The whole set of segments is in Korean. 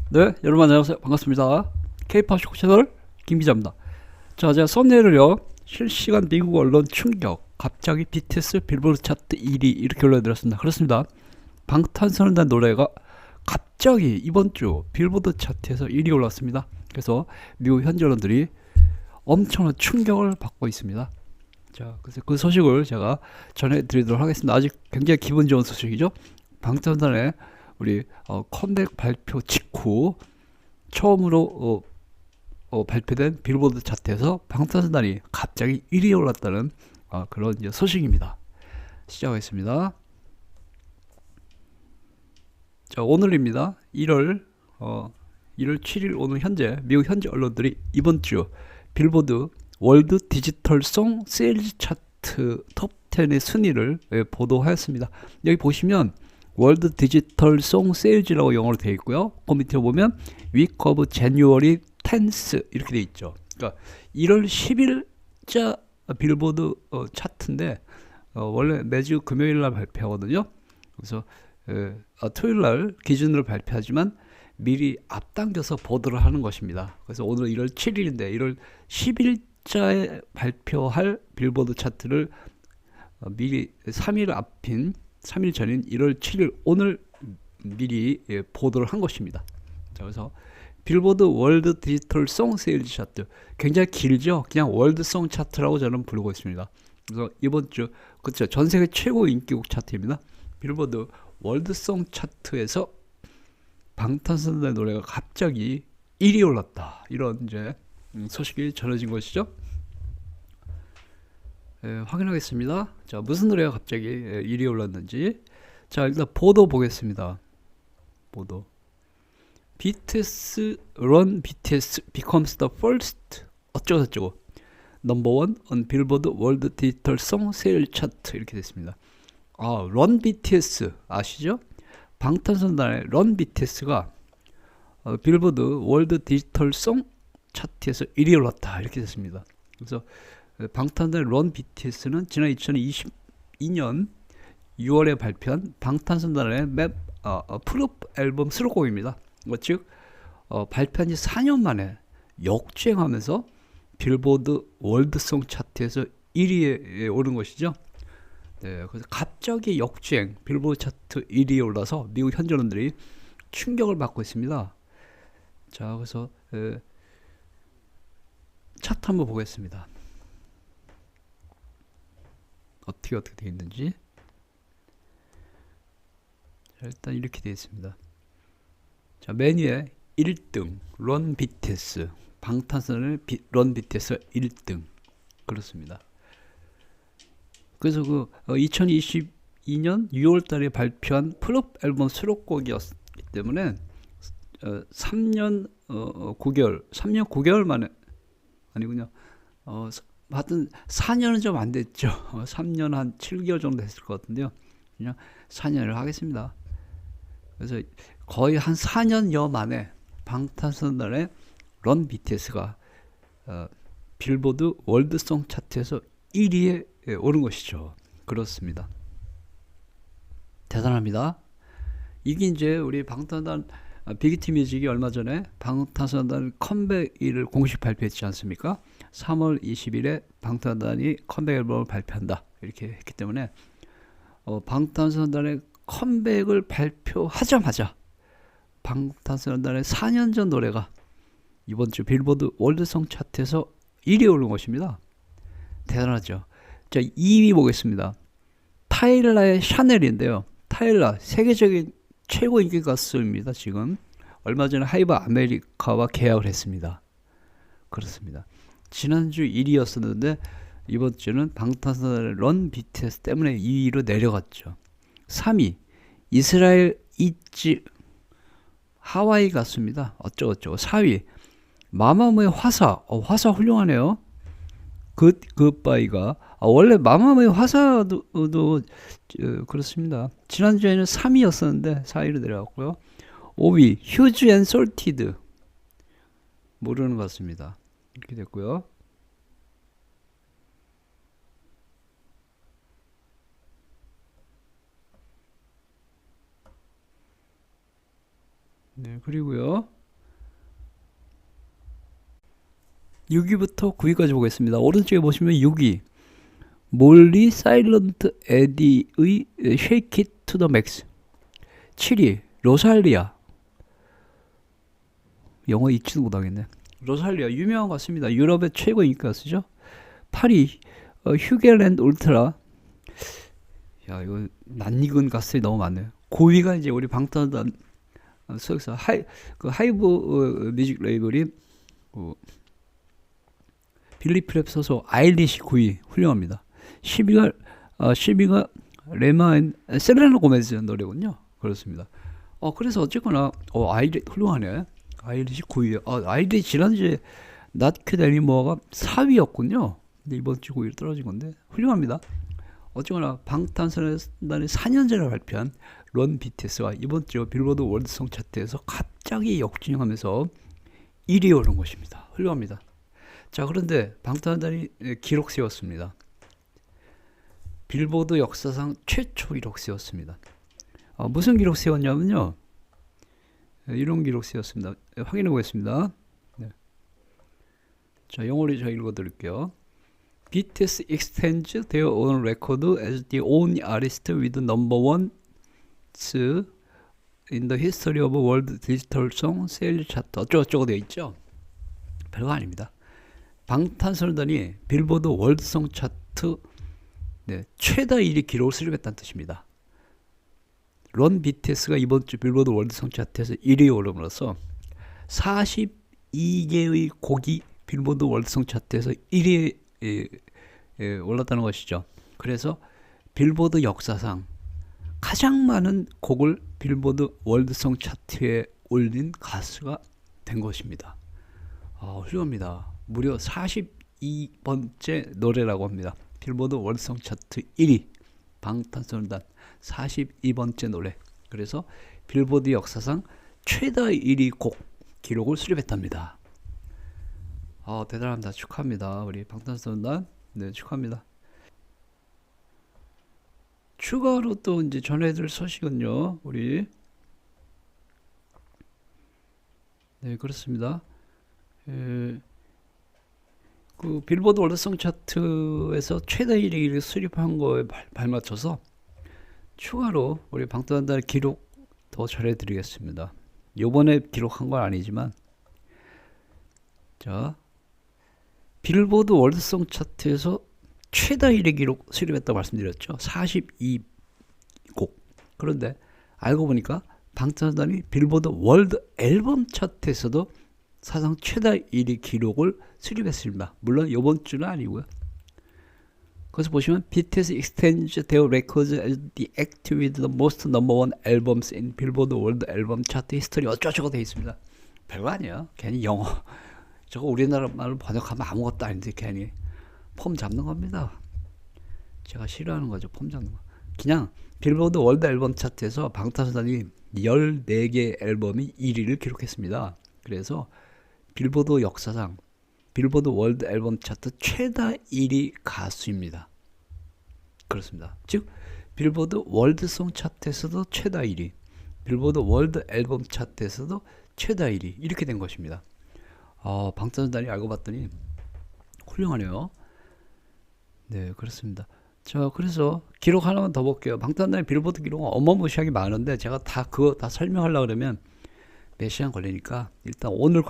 네, 여러분 안녕하세요. 반갑습니다. K-팝 쇼 채널 김 기자입니다. 자, 제가 썸네일을요. 실시간 미국 언론 충격. 갑자기 BTS 빌보드 차트 1위 이렇게 올려드렸습니다. 그렇습니다. 방탄소년단 노래가 갑자기 이번 주 빌보드 차트에서 1위 올랐습니다. 그래서 미국 현지 언론들이 엄청난 충격을 받고 있습니다. 자, 그래서 그 소식을 제가 전해드리도록 하겠습니다. 아직 굉장히 기분 좋은 소식이죠. 방탄소년단의 우리 컴백 발표 직후 처음으로 발표된 빌보드 차트에서 방탄소년단이 갑자기 1위에 올랐다는 그런 이제 소식입니다. 시작하겠습니다. 자, 오늘입니다. 1월 7일 오늘 현재 미국 현지 언론들이 이번 주 빌보드 월드 디지털 송 세일즈 차트 톱 10의 순위를 보도하였습니다. 여기 보시면 월드 디지털 송 세일즈라고 영어로 되어 있고요. 그 밑에 보면 위크 오브 제뉴어리 10스 이렇게 되어 있죠. 그러니까 1월 10일자 빌보드 차트인데 원래 매주 금요일 날 발표하거든요. 그래서 토요일 날 기준으로 발표하지만 미리 앞당겨서 보도를 하는 것입니다. 그래서 오늘 1월 7일인데 1월 10일자에 발표할 빌보드 차트를 미리 3일 앞인 3일 전인 1월 7일 오늘 미리 보도를 한 것입니다. 자, 그래서 빌보드 월드 디지털 송 세일즈 차트 굉장히 길죠. 그냥 월드 송 차트라고 저는 부르고 있습니다. 그래서 이번 주 그렇죠. 전 세계 최고 인기곡 차트입니다. 빌보드 월드 송 차트에서 방탄소년단의 노래가 갑자기 1위 올랐다. 이런 이제 소식이 전해진 것이죠. 확인하겠습니다. 자, 무슨 노래가 갑자기 1위에 올랐는지. 자, 일단 보도 보겠습니다. 보도. BTS Run BTS becomes the first 어쩌고저쩌고 넘버 1 on Billboard World Digital Song Sale Chart 이렇게 됐습니다. Run BTS 아시죠? 방탄소년단의 Run BTS가 빌보드 월드 디지털 송 차트에서 1위에 올랐다 이렇게 됐습니다. 그래서 방탄소년단의 런 BTS는 지난 2022년 6월에 발표한 방탄소년단의 맵 프룹 앨범 수록곡입니다. 즉 발표한 지 4년 만에 역주행하면서 빌보드 월드송 차트에서 1위에 오른 것이죠. 네, 그래서 갑자기 역주행 빌보드 차트 1위에 올라서 미국 현지언론들이 충격을 받고 있습니다. 자, 그래서 차트 한번 보겠습니다. 어떻게 되어 있는지. 자, 일단 이렇게 되어 있습니다. 자, 메뉴에 1등 런 BTS 방탄소년단의 런 BTS 1등 그렇습니다. 그래서 그 2022년 6월달에 발표한 프롭 앨범 수록곡이었기 때문에 3년 9개월 만에 아니군요. 하여튼 4년은 좀 안 됐죠. 3년 한 7개월 정도 됐을 것 같은데요. 그냥 4년을 하겠습니다. 그래서 거의 한 4년여 만에 방탄소년단의 런 BTS가 빌보드 월드송 차트에서 1위에 오른 것이죠. 그렇습니다. 대단합니다. 이게 이제 우리 방탄소년단 빅히트 뮤직이 얼마 전에 방탄소년단 컴백일을 공식 발표했지 않습니까? 3월 20일에 방탄소년단이 컴백 앨범을 발표한다 이렇게 했기 때문에 방탄소년단의 컴백을 발표하자마자 방탄소년단의 4년 전 노래가 이번 주 빌보드 월드송 차트에서 1위에 오른 것입니다. 대단하죠. 자, 2위 보겠습니다. 타일라의 샤넬인데요. 타일라 세계적인 최고 인기 가수입니다. 지금 얼마 전에 하이브 아메리카와 계약을 했습니다. 그렇습니다. 지난주 1위였었는데 이번 주는 방탄소년단의 런 BTS 때문에 2위로 내려갔죠. 3위 이스라엘 이지 하와이 가수입니다. 어쩌고저쩌고. 4위 마마무의 화사. 화사 훌륭하네요. 굿바이가 원래 마마무의 화사도 그렇습니다. 지난주에는 3위였었는데 4위로 내려갔고요. 5위 휴즈 앤 솔티드 모르는 것 같습니다. 이렇게 됐고요. 네, 그리고요. 6위부터 9위까지 보겠습니다. 오른쪽에 보시면 6위 몰리 사일런트 에디의 Shake It to the Max. 7위 로살리아. 영어 읽지도 못하겠네. 로살리아 유명한 것 같습니다. 유럽의 최고 인기 가수죠. 8위 휴게랜드 울트라. 야, 이거 낯익은 가수들이 너무 많네요. 9위가 이제 우리 방탄소년단 소속사 하이브 뮤직 레이블이 빌리 프랩 소속 아일리시 9위 훌륭합니다. 10위가 레마 앤 셀레나 고메즈 노래군요. 그렇습니다. 그래서 어쨌거나 아일리 훌륭하네. 아일리시 9위요. 아일리시 지난주에 낫큐 델리모어가 4위였군요. 근데 이번 주 9위로 떨어진 건데 훌륭합니다. 어쨌거나 방탄소년단이 4년 전에 발표한 런 BTS가 이번 주 빌보드 월드송 차트에서 갑자기 역주행하면서 1위에 오른 것입니다. 훌륭합니다. 자, 그런데 방탄소년단이 기록 세웠습니다. 빌보드 역사상 최초 기록 세웠습니다. 무슨 기록 세웠냐면요. 이런 기록 세웠습니다. 확인해 보겠습니다. 네. 자, 영어로 제가 읽어 드릴게요. BTS extends their own record as the only artist with number one in the history of world digital song sales chart. 어쩌고저쩌고 되어 있죠. 별거 아닙니다. 방탄소년단이 빌보드 월드송 차트 최다 1위 기록을 수립했다는 뜻입니다. 런 BTS가 이번 주 빌보드 월드송 차트에서 1위에 오름으로써 42개의 곡이 빌보드 월드송 차트에서 1위에 올랐다는 것이죠. 그래서 빌보드 역사상 가장 많은 곡을 빌보드 월드송 차트에 올린 가수가 된 것입니다. 훌륭합니다. 무려 42번째 노래라고 합니다. 빌보드 월드송 차트 1위 방탄소년단 42번째 노래. 그래서 빌보드 역사상 최다 1위 곡 기록을 수립했답니다. 대단합니다. 축하합니다. 우리 방탄소년단. 네, 축하합니다. 추가로 또 이제 전해드릴 소식은요. 우리 그렇습니다. 그 빌보드 월드송 차트에서 최다 1위를 수립한 거에 발맞춰서 추가로 우리 방탄소년단의 기록 더 전해드리겠습니다. 요번에 기록한 건 아니지만 자, 빌보드 월드송 차트에서 최다 1위 기록 수립했다고 말씀드렸죠. 42곡. 그런데 알고 보니까 방탄소년단이 빌보드 월드 앨범 차트에서도 사상 최다 1위 기록을 수립했습니다. 물론 이번 주는 아니고요. 그래서 보시면 BTS extends their records as the act with the most number one albums in Billboard World Album Chart History 어쩌고저쩌고 되어 있습니다. 별거 아니에요. 괜히 영어 저거 우리나라 말로 번역하면 아무것도 아닌데 괜히 폼 잡는 겁니다. 제가 싫어하는 거죠. 폼 잡는 거. 그냥 빌보드 월드 앨범 차트에서 방탄소년단이 14개 앨범이 1위를 기록했습니다. 그래서 빌보드 역사상 빌보드 월드 앨범 차트 최다 1위 가수입니다. 그렇습니다. 즉 빌보드 월드송 차트에서도 최다 1위, 빌보드 월드 앨범 차트에서도 최다 1위 이렇게 된 것입니다. 방탄소년단이 알고 봤더니 훌륭하네요. 네, 그렇습니다. 자, 그래서 기록 하나만 더 볼게요. 방탄소년단의 빌보드 기록은 어마무시하게 많은데 제가 그거 다 설명하려고 그러면 몇 시간 걸리니까 일단 오늘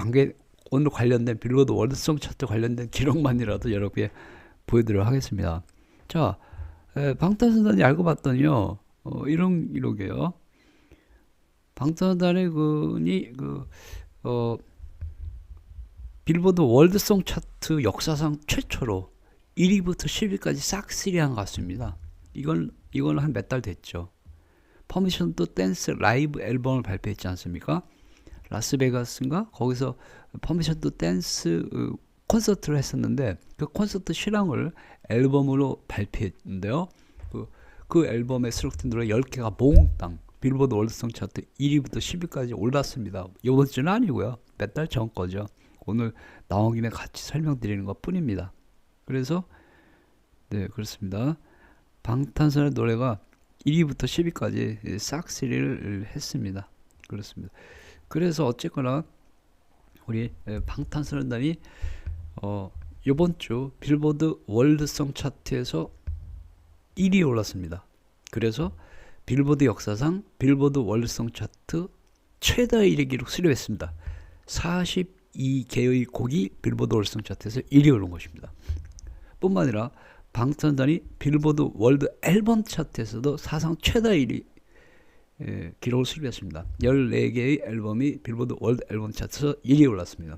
관련된 빌보드 월드송 차트 관련된 기록만이라도 여러분께 보여드리도록 하겠습니다. 자, 방탄소년단이 알고 봤더니요, 이런 기록이에요. 방탄소년단의 빌보드 월드송 차트 역사상 최초로 1위부터 10위까지 싹 쓰리한 가수입니다. 이건 한 몇 달 됐죠. 퍼미션 투 댄스 라이브 앨범을 발표했지 않습니까? 라스베가스인가? 거기서 퍼미션 투 댄스 콘서트를 했었는데 그 콘서트 실황을 앨범으로 발표했는데요. 그 앨범에 수록된 노래 10개가 몽땅 빌보드 월드송 차트 1위부터 10위까지 올랐습니다. 이번 주는 아니고요. 몇 달 전 거죠. 오늘 나온 김에 같이 설명드리는 것 뿐입니다. 그래서 네, 그렇습니다. 방탄소년단 노래가 1위부터 10위까지 싹 쓰리를 했습니다. 그렇습니다. 그래서 어쨌거나 우리 방탄소년단이 이번 주 빌보드 월드송 차트에서 1위에 올랐습니다. 그래서 빌보드 역사상 빌보드 월드송 차트 최다 1위 기록 수립했습니다. 42개의 곡이 빌보드 월드송 차트에서 1위에 오른 것입니다. 뿐만 아니라 방탄소년단이 빌보드 월드 앨범 차트에서도 사상 최다 1위 기록을 수립했습니다. 14개의 앨범이 빌보드 월드 앨범 차트에서 1위에 올랐습니다.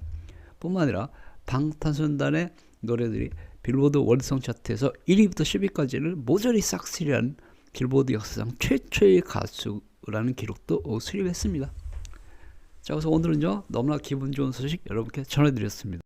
뿐만 아니라 방탄소년단의 노래들이 빌보드 월드송 차트에서 1위부터 10위까지를 모조리 싹쓸이한 빌보드 역사상 최초의 가수라는 기록도 수립했습니다. 자, 그래서 오늘은요 너무나 기분 좋은 소식 여러분께 전해드렸습니다.